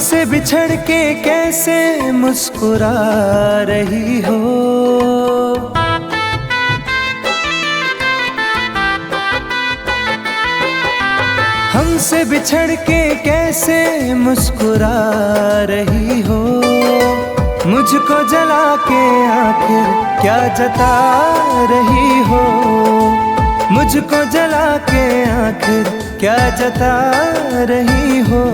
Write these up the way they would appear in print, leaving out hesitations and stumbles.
हमसे बिछड़ के कैसे मुस्कुरा रही हो। हमसे बिछड़ के कैसे मुस्कुरा रही हो। मुझको जला के आखिर क्या जता रही हो। मुझको जला के आखिर क्या जता रही हो।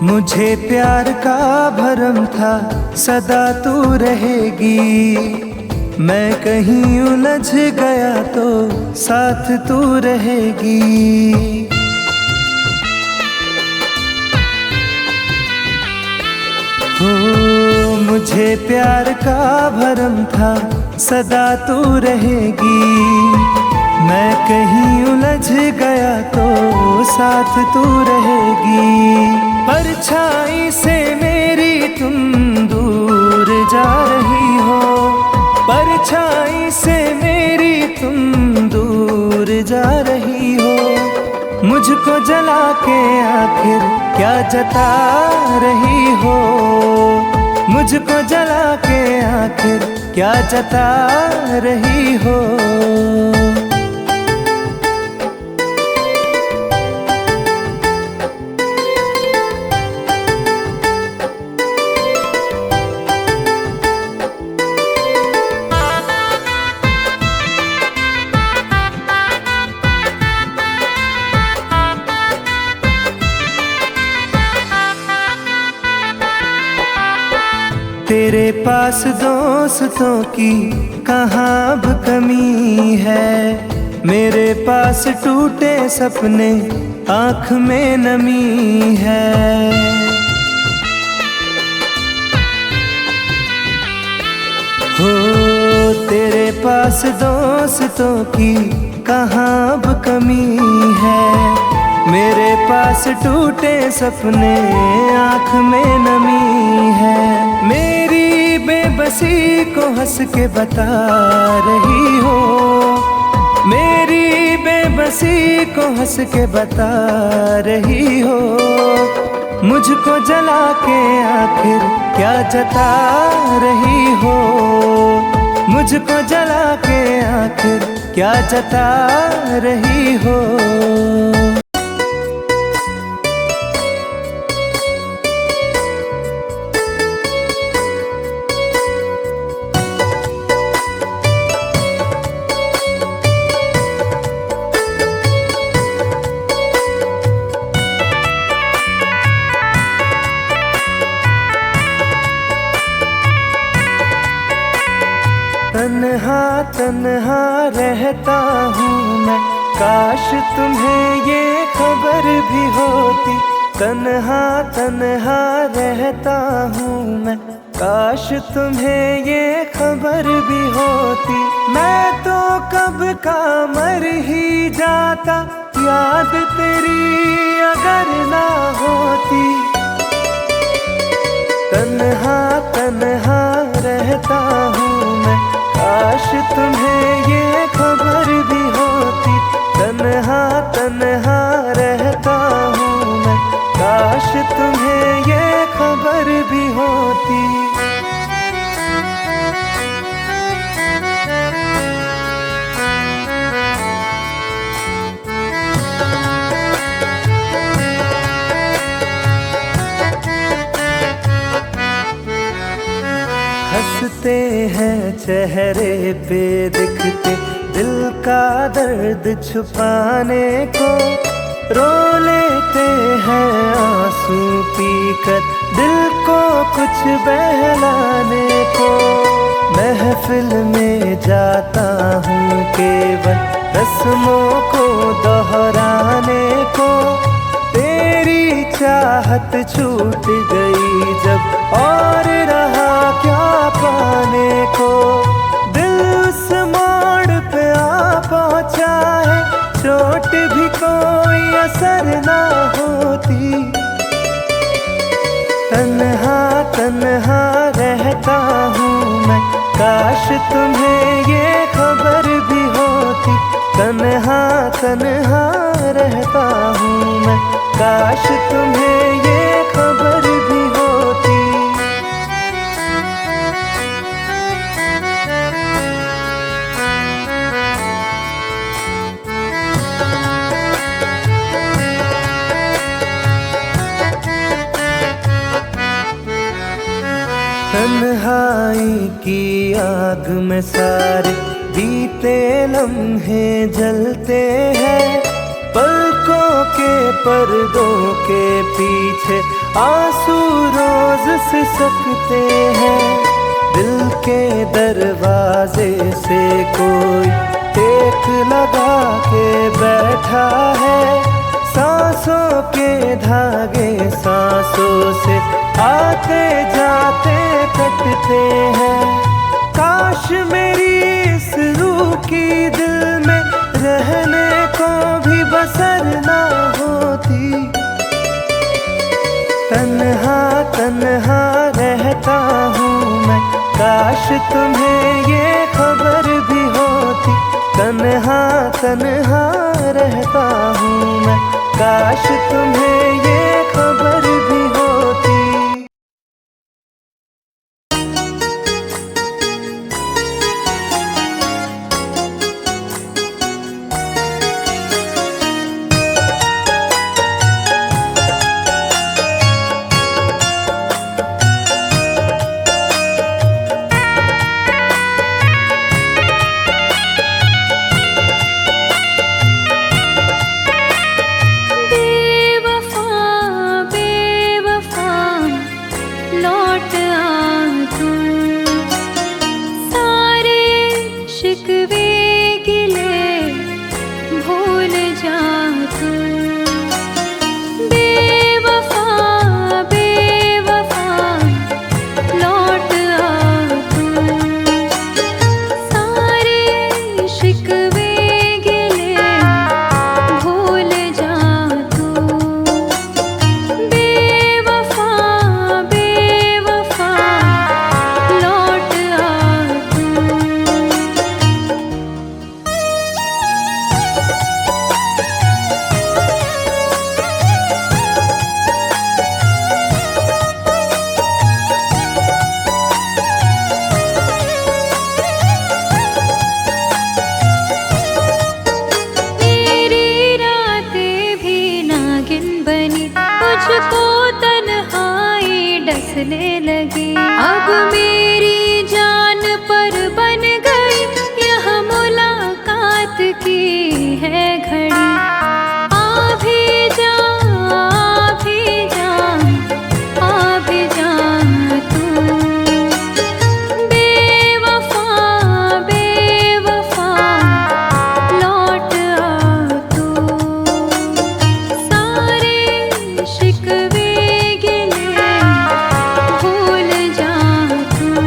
मुझे प्यार का भरम था सदा तू रहेगी। मैं कहीं उलझ गया तो साथ तू रहेगी। हो मुझे प्यार का भरम था सदा तू रहेगी। मैं कहीं उलझ गया तो साथ तू रहेगी। परछाई से मेरी तुम दूर जा रही हो। परछाई से मेरी तुम दूर जा रही हो। मुझको जला के आखिर क्या जता रही हो। मुझको जला के आखिर क्या जता रही हो। तेरे पास दोस्तों की कहाँ अब कमी है। मेरे पास टूटे सपने आँख में नमी है। हो तेरे पास दोस्तों की कहाँ अब कमी है। मेरे पास टूटे सपने आँख में नमी है। मेरी बेबसी को हंस के बता रही हो। मेरी बेबसी को हंस के बता रही हो। मुझको जला के आखिर क्या जता रही हो। मुझको जला के आखिर क्या जता रही हो। तन्हा तन्हा रहता हूँ मैं, काश तुम्हें ये खबर भी होती। तन्हा तन्हा रहता हूँ मैं, काश तुम्हें ये खबर भी होती। मैं तो कब का मर ही जाता, याद तेरी अगर ना होती। तन्हा तन्हा रहता हूँ मैं, काश तुम्हें ये खबर भी होती। तन्हा तन्हा रहता हूँ मैं, काश तुम्हें ये खबर भी होती। हंसते हैं चेहरे पे दिखते, दिल का दर्द छुपाने को। रो लेते हैं आंसू पीकर, दिल को कुछ बहलाने को। महफिल में जाता हूँ केवल रस्मों को दोहराने को। तेरी चाहत छूट गई जब, और रहा क्या पाने को। दिल बसर ना होती। तन्हा तन्हा रहता हूँ मैं, काश तुम्हें ये खबर भी होती। तन्हा तन्हा रहता हूँ मैं, काश तुम्हें ये खबर भी होती। तन्हाई की आग में सारे बीते लम्हे जलते हैं। पलकों के पर्दों के पीछे आंसू रोज सिसकते हैं। दिल के दरवाजे से कोई टेक लगा के बैठा है। सांसों के धागे सांसों से आते जाते कटते हैं। काश मेरी इस रूह की दिल में रहने को भी बसर ना होती। तन्हा तन्हा रहता हूँ मैं, काश तुम्हें ये खबर भी होती। तन्हा तन्हा रहता हूँ मैं, काश तुम्हें ये खबर भी होती। लगी अब मेरी जान पर बन गई, यह मुलाकात की है घड़ी। आ भी जा, आ भी जा, आ भी जा तू बेवफा, बेवफा लौट आ तू। सारे शिकवे गिले भूल जा तू।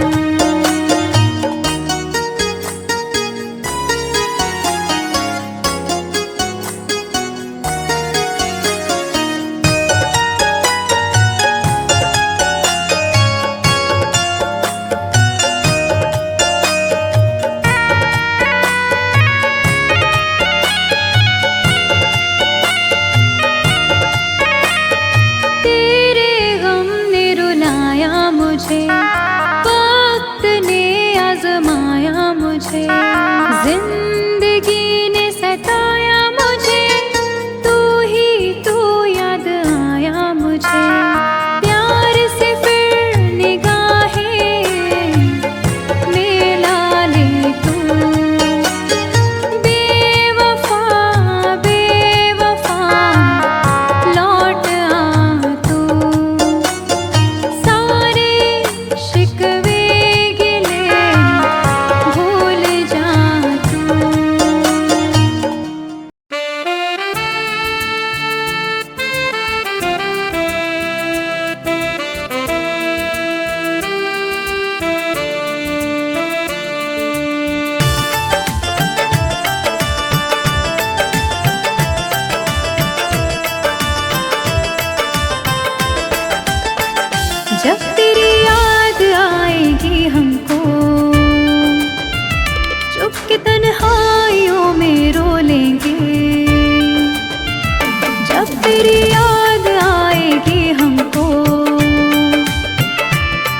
जब तेरी याद आएगी हमको,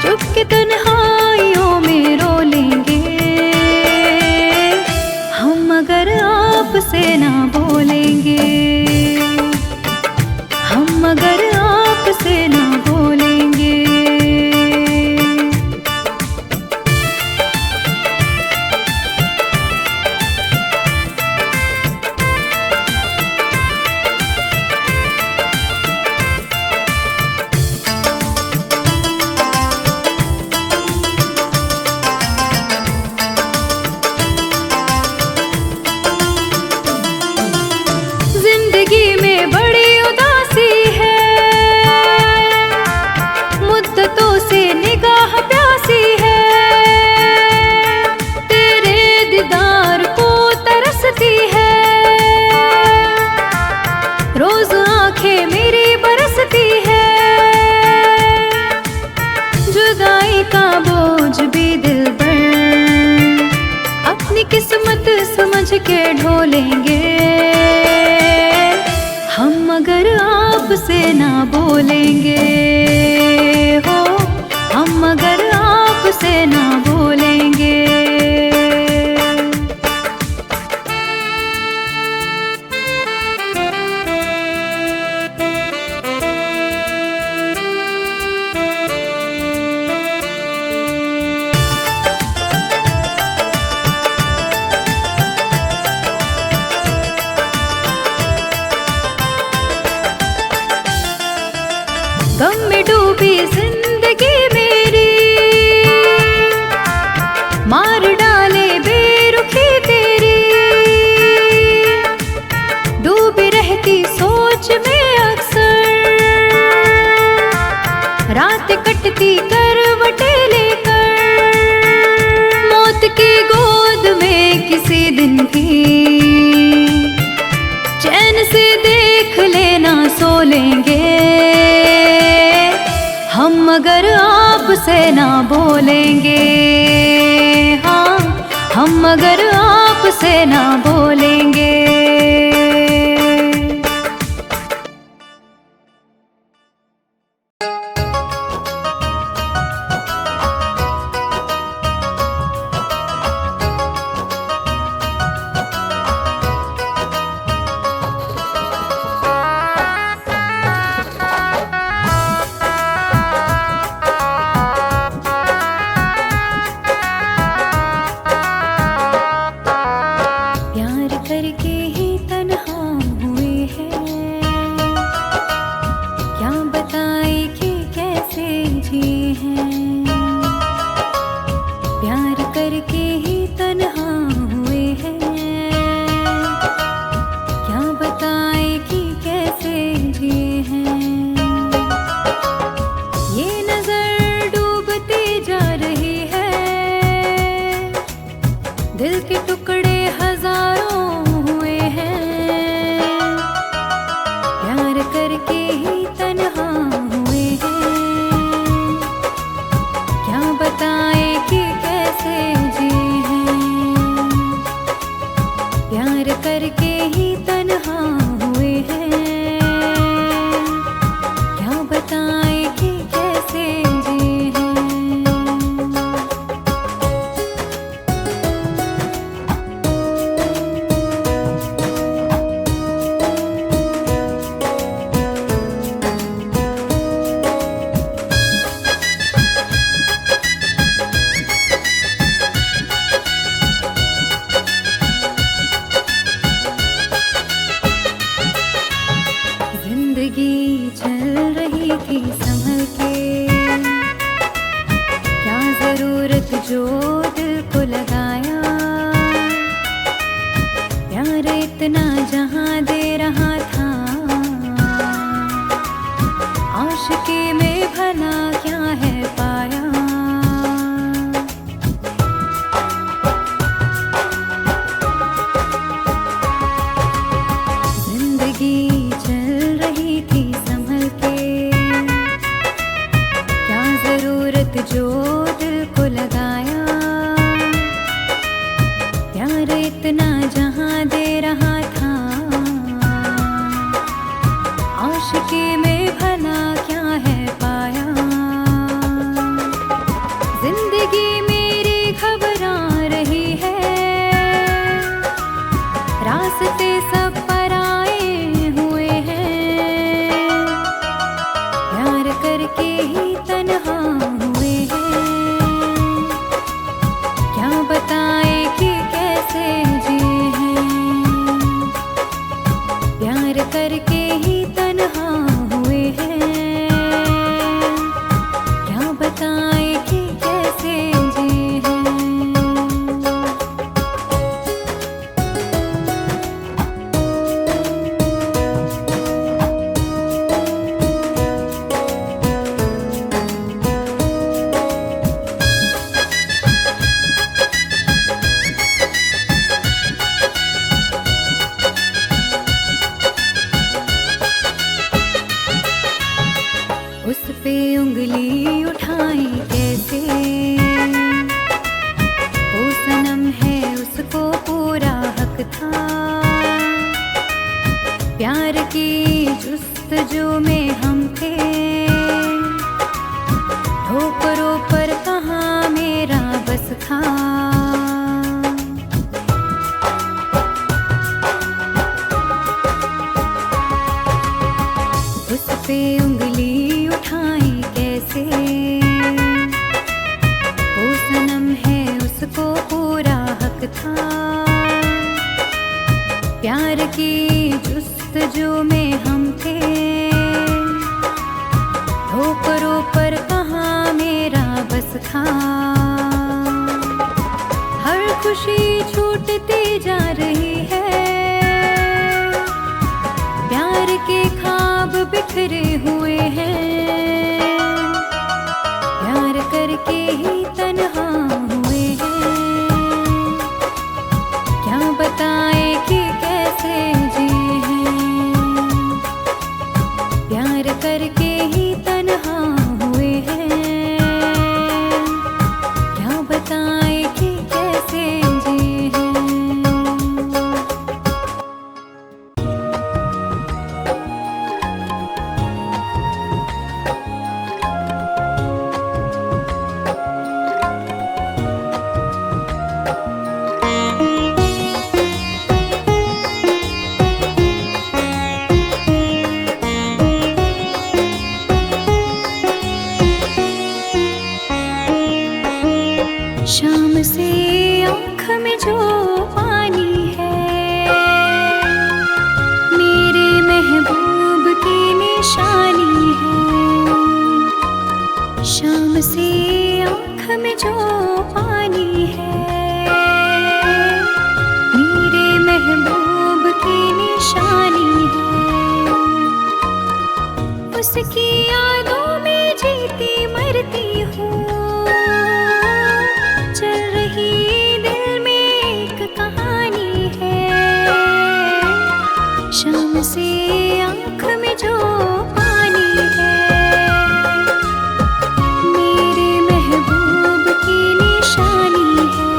चुप के तन्हाइयों में रो लेंगे हम, मगर आपसे ना बोलेंगे हम, मगर आपसे ना बोलेंगे। जिंदगी में बड़ी उदासी है, मुद्दतों से निगाह प्यासी है, तेरे दीदार को तरसती है, रोज आंखें मेरी बरसती है, जुदाई का बोझ भी दिल पर अपनी किस्मत समझ के ढोलेंगे हम, मगर आपसे ना बोलेंगे हो हम, मगर आपसे ना बोलेंगे। गम में डूबी जिंदगी मेरी, मार डाले बेरुखी तेरी, डूबी रहती सोच में अक्सर, रात कटती करवटें लेकर, मौत की गोद में किसी दिन भी चैन से देख लेना सो लेंगे हम, मगर आपसे ना बोलेंगे हाँ हम, मगर आपसे ना बोलेंगे। जो दिल को लगाया, प्यार इतना जहां दे रहा था, आशिकी में भला क्या है पाया। जिंदगी चल रही थी संभल के, क्या जरूरत जो दिल को लगाया, प्यार इतना जहां दे रहा था, आशिकी में भला क्या है पाया। जिंदगी मेरी घबरा रही है, रास्ते सब पराए हुए हैं। प्यार करके ही तन्हा हुए हैं, क्या बताए कि कैसे जिए हैं। प्यार करके ही तन्हा हुए हैं, क्या बताए कि कैसे जिए हैं। उस पे उंगली उठाई कैसे, वो सनम है उसको पूरा हक था। प्यार की जुस्तजू में हम थे, ठोकरों पर कहाँ मेरा बस था। उस पे उंगली उठाई कैसे, वो सनम है उसको पूरा हक था। प्यार की जुस्तजू में हम थे, ठोकरों पर कहाँ मेरा बस था। हर खुशी छूटती जा रही है, प्यार के ख्वाब बिखरे हुए हैं। प्यार करके ही तन्हा हुए हैं, क्या बताए कि कैसे जिए हैं। प्यार करके ही तन्हा हुए हैं, क्या बताए कि कैसे जिए हैं। शाम से आँख में जो पानी है, मेरे महबूब की निशानी है। शाम से आँख में जो पानी है, मेरे महबूब की निशानी है। उसकी यादों में जीती मरती हूँ, चल रही दिल में एक कहानी है। शाम से आँख में जो पानी है, मेरे महबूब की निशानी है।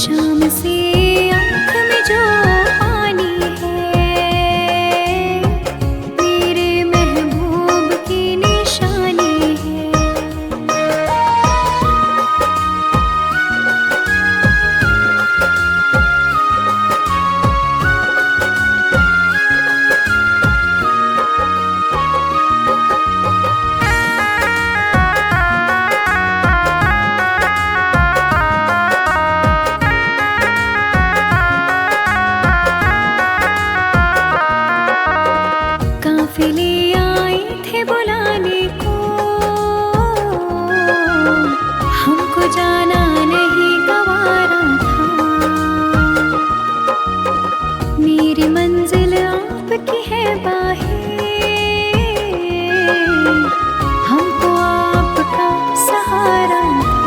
शाम से आँख में जो पानी है, मेरे महबूब की निशानी है। काफिले आए थे बुलाने को, हमको जाना नहीं गवारा था। मेरी मंजिल आपकी है बाहें, हमको आपका सहारा था।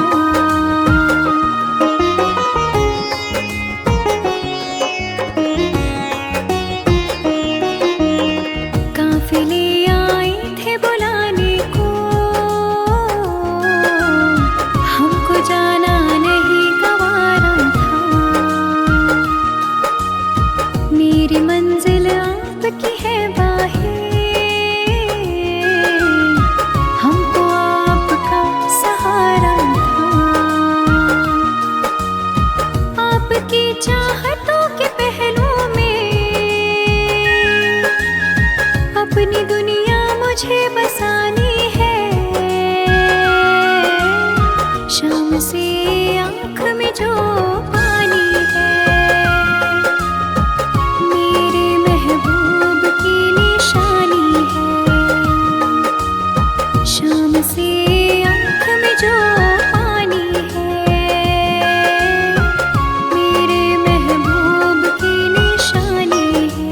काफिले आए थे बुलाने को, हमको जाना नहीं गवारा था। मेरी मंजिल आपकी है तुझे बसानी है। शाम से आँख में जो पानी है, मेरे महबूब की निशानी है। शाम से आँख में जो पानी है, मेरे महबूब की निशानी है।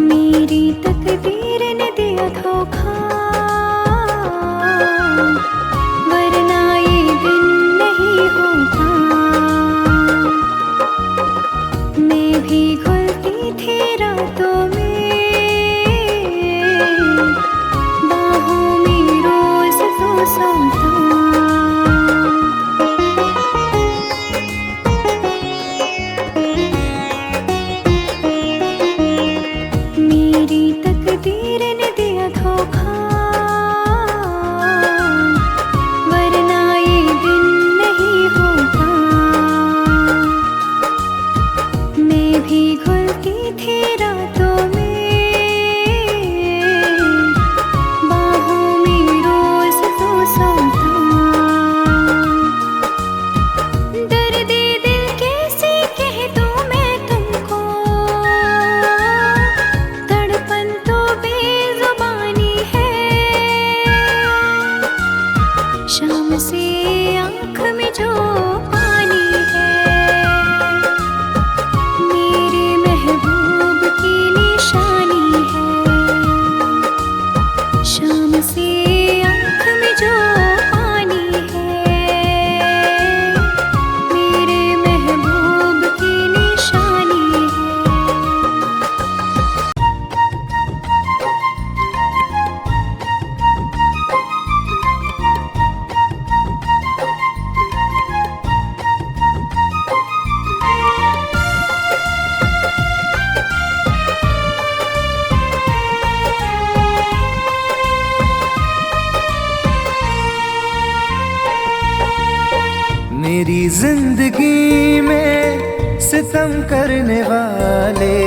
मेरी तकदीर ने दिया धोखा, वरना ये दिन नहीं होता। मैं भी घुलती थी रातों में, बाहों में रोज तो सोता। मेरी तकदीर ने दिया धोखा, वरना ये दिन नहीं होता। मैं भी घुलती थी रातों में, बाहों में रोज तो सोता। दर्द-ए दिल कैसे कह दूं मैं तुमको, तड़पन तो बेजुबानी है। शाम से आँख में जो पानी है, मेरे महबूब की निशानी है। शाम से आँख में जो पानी है, मेरे महबूब की निशानी है। मेरी जिंदगी में सितम करने वाले,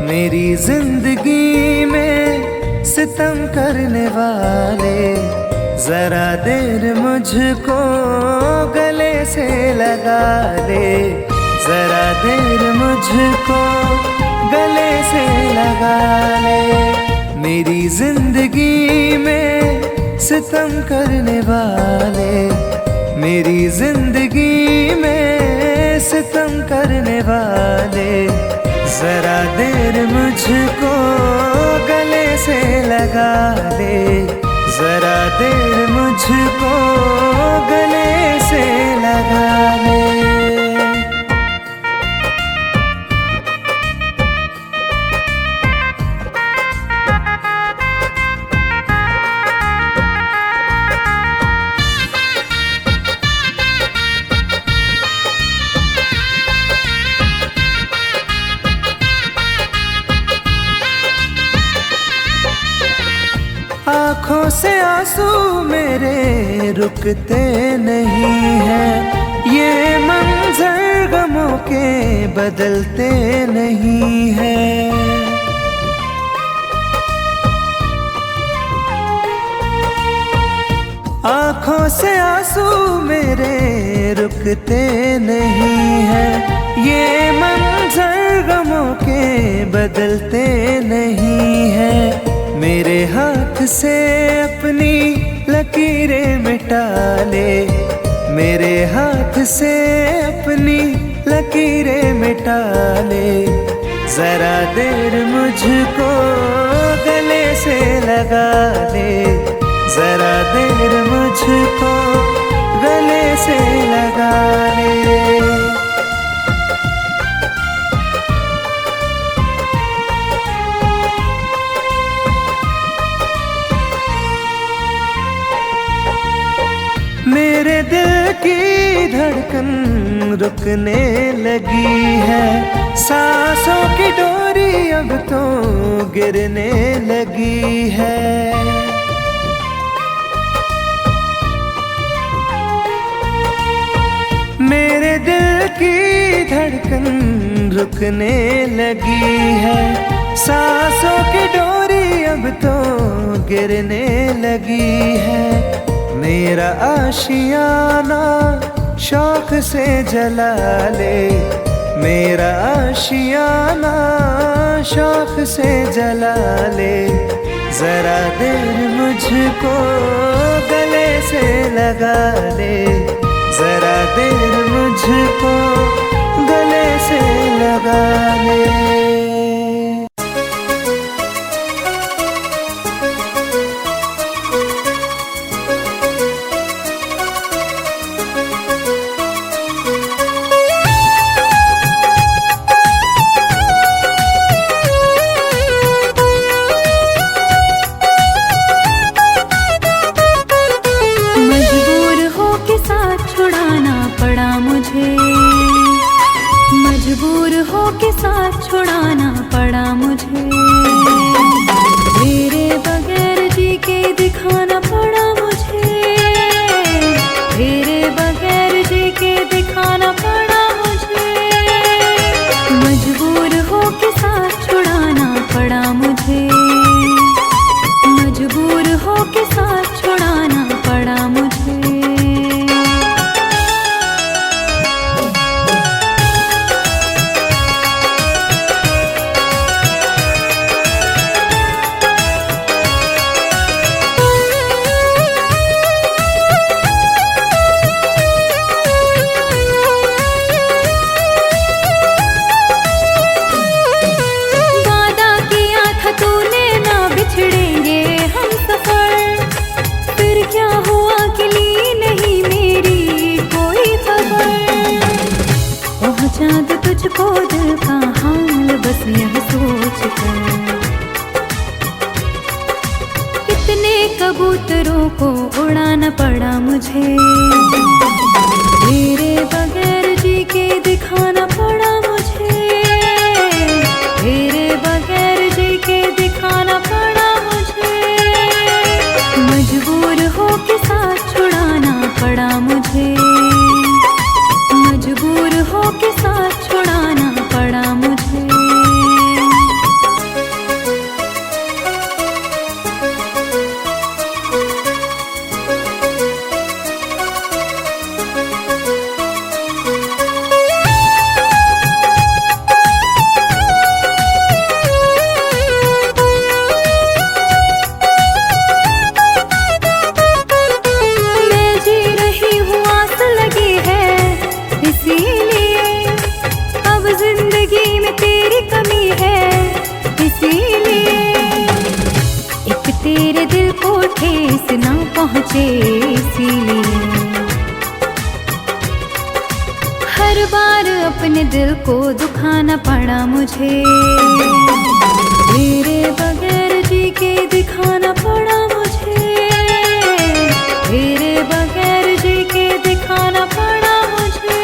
मेरी जिंदगी में सितम करने वाले, जरा देर मुझको गले से लगा ले। जरा देर मुझको गले से लगा ले। मेरी जिंदगी में सितम करने वाले, मेरी जिंदगी में सितम करने वाले, जरा देर मुझको गले से लगा ले। जरा देर मुझको गले से लगा ले। आँखों से आंसू मेरे रुकते नहीं हैं, ये मंजर गमों के बदलते नहीं हैं। आँखों से आंसू मेरे रुकते नहीं हैं, ये मंजर गमों के बदलते नहीं हैं। मेरे हाथ से अपनी लकीरें मिटा ले, मेरे हाथ से अपनी लकीरें मिटा ले। जरा देर मुझको गले से लगा ले, जरा देर मुझको गले से लगा ले। मेरे दिल की धड़कन रुकने लगी है, सांसों की डोरी अब तो गिरने लगी है। मेरे दिल की धड़कन रुकने लगी है, सांसों की डोरी अब तो गिरने लगी है। मेरा आशियाना शौक से जला ले, मेरा आशियाना शौक से जला ले। जरा देर मुझको गले से लगा ले, जरा देर मुझको गले से लगा ले। मजबूर हो के साथ छुड़ाना पड़ा मुझे, तेरे बगैर जी के दिखाना पड़ा मुझे, तेरे बगैर जी के दिखाना पड़ा मुझे। मजबूर हो के साथ छुड़ाना पड़ा मुझे, मजबूर हो के साथ छुड़ाना पड़ा मुझे। चाँद तुझको दिल का हाल बस यह सोच कर, कितने कबूतरों को उड़ाना पड़ा मुझे, तेरे बगैर जी के दिखाना पड़ा मुझे, तेरे बगैर जी के दिखाना पड़ा मुझे। मजबूर हो के साथ छुड़ाना पड़ा मुझे, मजबूर हो के साथ छुड़ाना पड़ा मुझे। मैं जी रही हूँ आस लगी है, इसीलिए अब जिंदगी में तेरी कमी है, इसीलिए एक तेरे दिल को ठेस ना पहुँचे, इसीलिए हर बार अपने दिल को दुखाना पड़ा मुझे, तेरे बगैर जी के दिखाना पड़ा मुझे, तेरे बगैर जी के दिखाना पड़ा मुझे।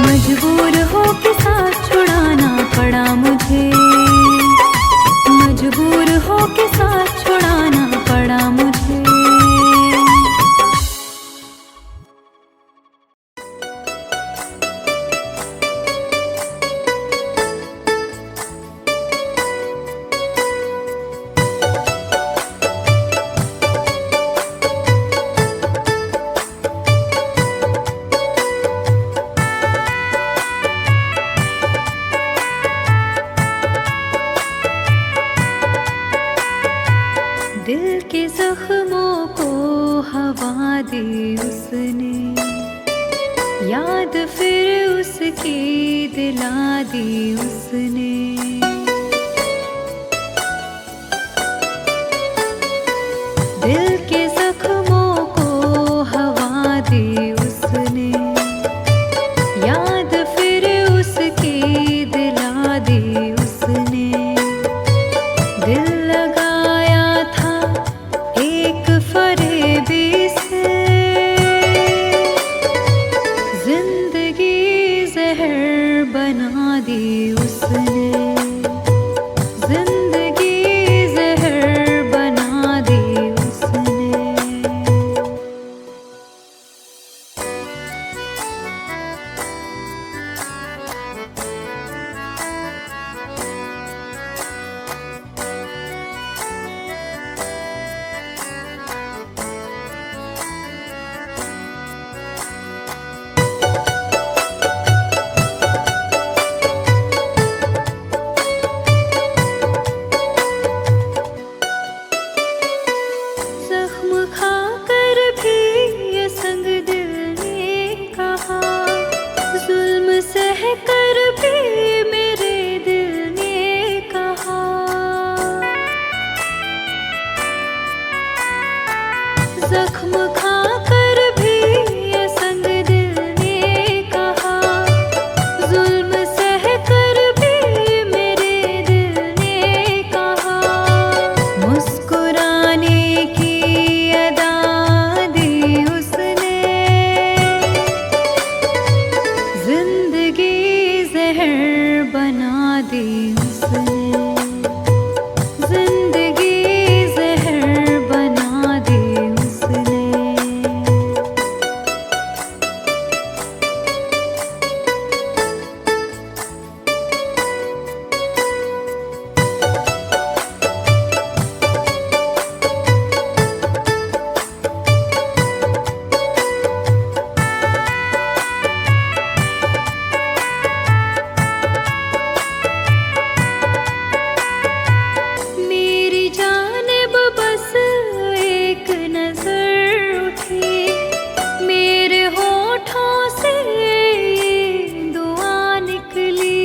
मजबूर हो के साथ छुड़ाना पड़ा मुझे, मजबूर हो के साथ छुड़ाना पड़ा मुझे। दिल के जख्मों को हवा दी उसने, याद फिर उसकी दिला दी उसने। दिल के जख्मों को हवा दी उसने, याद फिर उसकी दिला दी उसने। दिल लगाया था एक फरेबी से, जख्म खाकर भी ये संग दिल ने कहा, जुल्म सह कर भी मेरे दिल ने कहा, मुस्कुराने की अदा दी उसने, जिंदगी जहर बना दी उसने, जिंदगी जहर बना दी उसने। मेरी जानिब बस एक नजर उठी, मेरे होठों से ये दुआ निकली,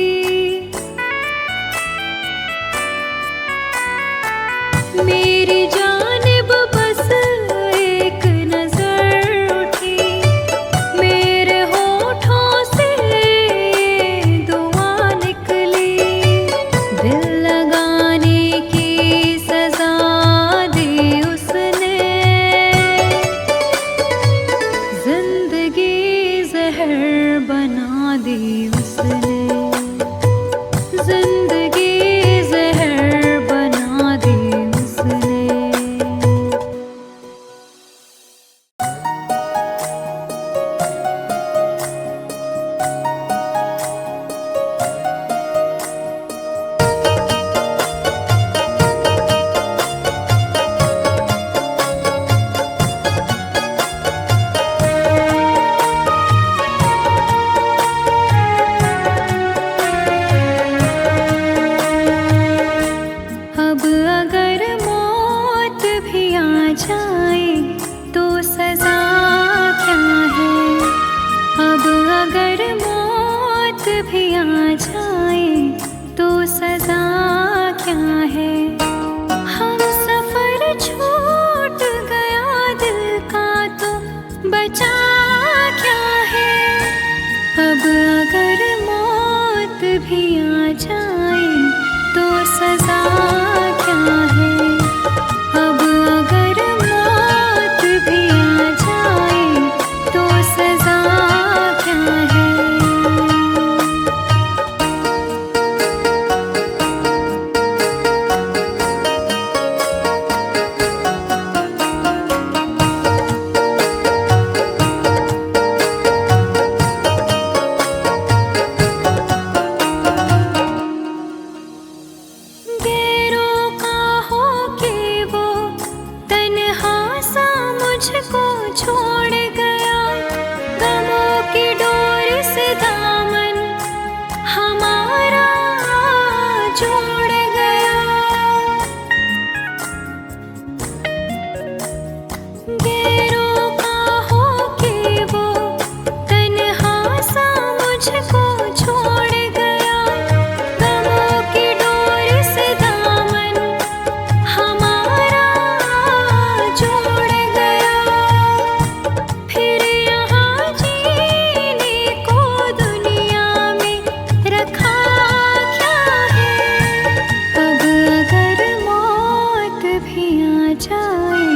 मेरी जानिब बस एक नजर उठी, मेरे होठों से ये दुआ निकली, दिल लगाने की सजा दी उसने, जिंदगी जहर बना दी उसने, जिंदगी जहर बना दी उसने। अब अगर मौत भी आ जाए तो सजा क्या है, अब अगर मौत भी आ जाए तो सजा क्या है, हम सफर छूट गया दिल का तो बचा क्या है, अब अगर मौत भी आ जाए तो सजा क्या है, अब अगर मौत भी आ जाए तो सजा क्या है। गैरों का हो के वो तन्हा सा मुझको छोड़ गया, गमों की डोर से दामन हमारा जोड़ गया, गैरों का हो के वो तन्हा सा मुझको छोड़ गया, गमों की डोर से दामन हमारा जोड़ गया, फिर यहाँ जीने को दुनिया में रखा क्या है, अब अगर मौत भी आ जाए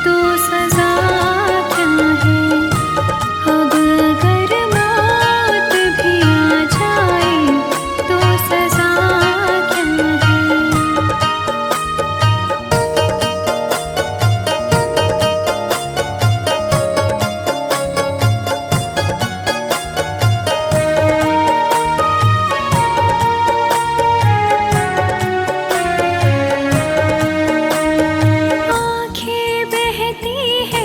तो सजा क्या है, अब अगर मौत भी आ जाए तो सजा क्या है। आँखें बहती है